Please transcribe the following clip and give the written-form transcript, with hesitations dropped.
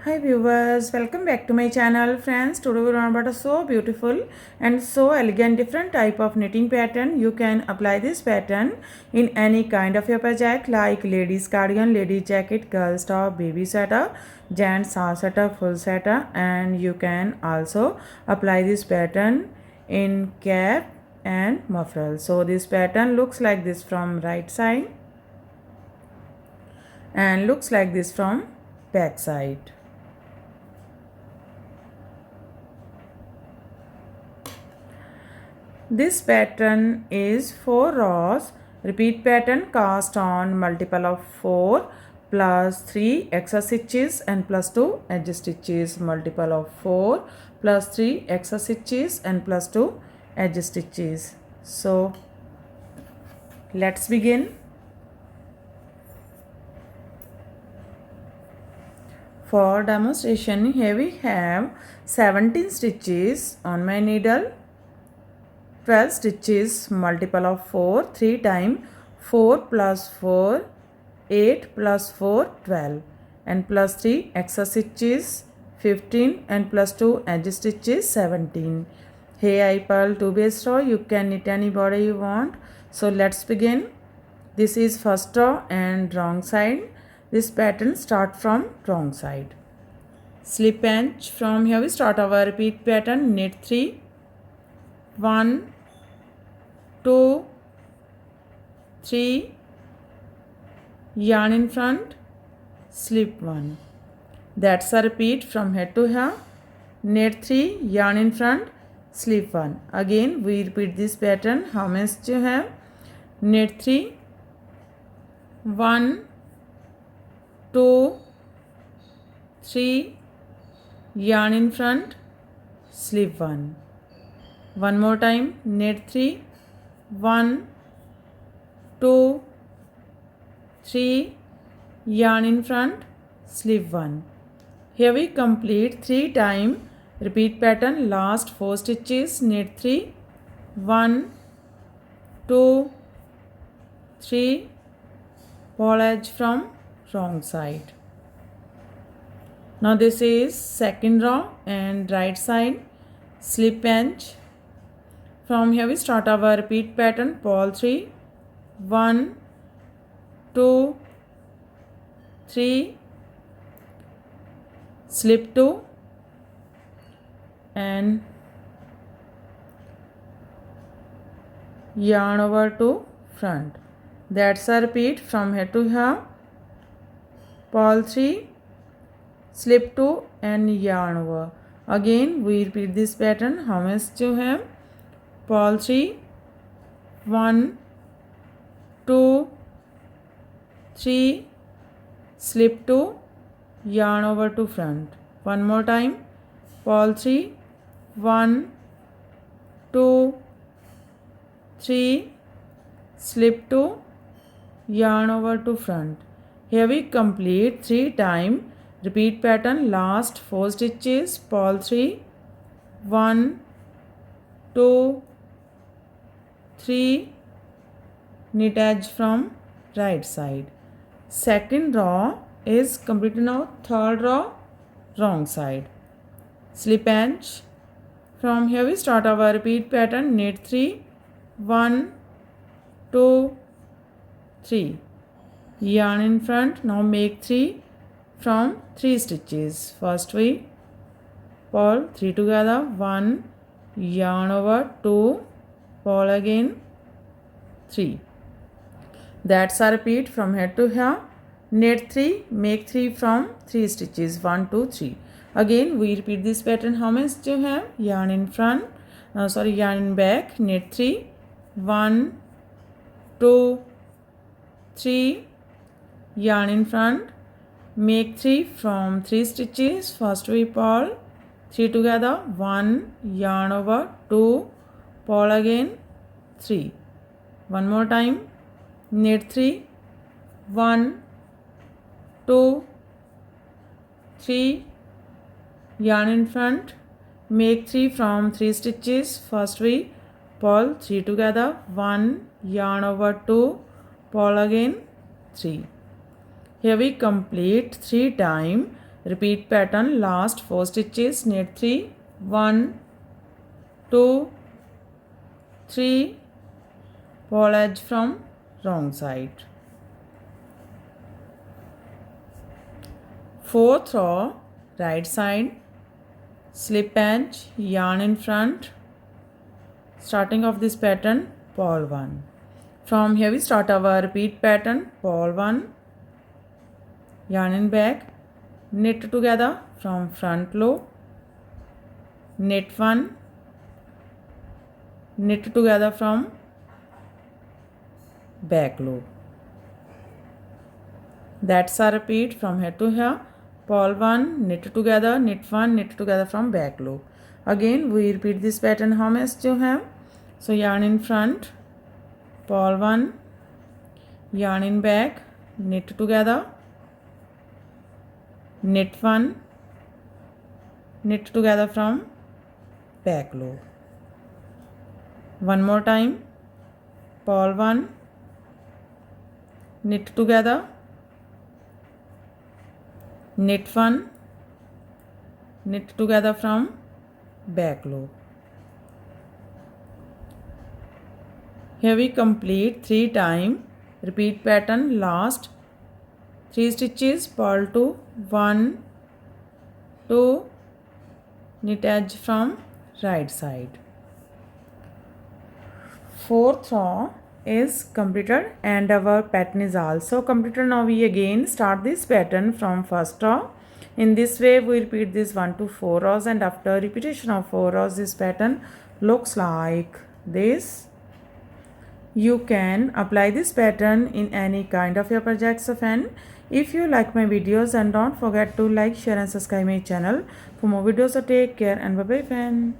Hi viewers, welcome back to my channel. Friends, today we learn about a so beautiful and so elegant different type of knitting pattern. You can apply this pattern in any kind of your project like ladies cardigan, ladies jacket, girls top, baby sweater, gents half sweater, full sweater, and you can also apply this pattern in cap and muffler. So this pattern looks like this from right side and looks like this from back side. This pattern is 4 rows. Repeat pattern cast on multiple of 4 plus 3 extra stitches and plus 2 edge stitches. Multiple of 4 plus 3 extra stitches and plus 2 edge stitches. So let's begin. For demonstration, here we have 17 stitches on my needle. 12 stitches, multiple of 4, 3 times 4 plus 4, 8 plus 4, 12 and plus 3 extra stitches, 15 and plus 2 edge stitches, 17. Here I purl 2 base row. You can knit any border you want. So let's begin. This is first row and wrong side. This pattern start from wrong side. Slip pinch. From here we start our repeat pattern. Knit 3, 1, 2, 3, yarn in front, slip 1. That's a repeat from here to here. Knit 3, yarn in front, slip 1. Again we repeat this pattern. How many stitches you have? Knit 3, 1, 2, 3, yarn in front, slip 1. One more time. Knit 3, 1, 2, 3, yarn in front, slip 1. Here we complete 3 times repeat pattern. Last 4 stitches. Knit 3, 1, 2, 3, purl edge from wrong side. Now this is second row and right side. Slip pinch. From here we start our repeat pattern. Purl 3, 1, 2, 3, slip 2 and yarn over to front. That's a repeat from here to here. Purl 3, slip 2 and yarn over. Again we repeat this pattern. How many stitches you have? Purl 3, 1, 2, 3, slip 2, yarn over to front. One more time. Purl 3, 1, 2, 3, slip 2, yarn over to front. Here we complete 3 times repeat pattern. Last 4 stitches. Purl 3, 1, 2, 3, knit edge from right side. Second row is completed now. Third row wrong side. Slip pinch. From here we start our repeat pattern. Knit 3, 1, 2, 3, yarn in front. Now make 3 from 3 stitches. First we purl 3 together, 1, yarn over, 2, purl again, 3. That's a repeat from here to here. Knit 3, make 3 from 3 stitches, 1, 2, 3. Again we repeat this pattern. How many stitches you have? Yarn in front, yarn in back. Knit 3, 1, 2, 3, yarn in front, make 3 from 3 stitches. First we purl 3 together, 1, yarn over, 2, purl again, 3. One more time. Knit 3, 1, 2, 3, yarn in front, make 3 from 3 stitches. First we purl 3 together, 1, yarn over, 2, purl again, 3. Here we complete 3 times repeat pattern, last 4 stitches, knit 3, 1, 2, 3, pull edge from wrong side. 4th row, right side, slip edge, yarn in front. Starting of this pattern, purl 1. From here we start our repeat pattern, purl 1, yarn in back, knit together from front loop, knit 1, knit together from back loop. That's our repeat from here to here. Purl 1, knit together, knit 1, knit together from back loop. Again we repeat this pattern how much you have. So yarn in front, purl 1, yarn in back, knit together, knit 1, knit together from back loop. One more time, purl 1, knit together, knit 1, knit together from back loop. Here we complete 3 times repeat pattern, last 3 stitches, purl 2, 1, 2, knit edge from right side. 4th row is completed and our pattern is also completed. Now we again start this pattern from first row. In this way we repeat this 1 to 4 rows, and after repetition of 4 rows this pattern looks like this. You can apply this pattern in any kind of your projects of hand. If you like my videos, and don't forget to like, share and subscribe my channel for more videos. So take care and bye bye fan.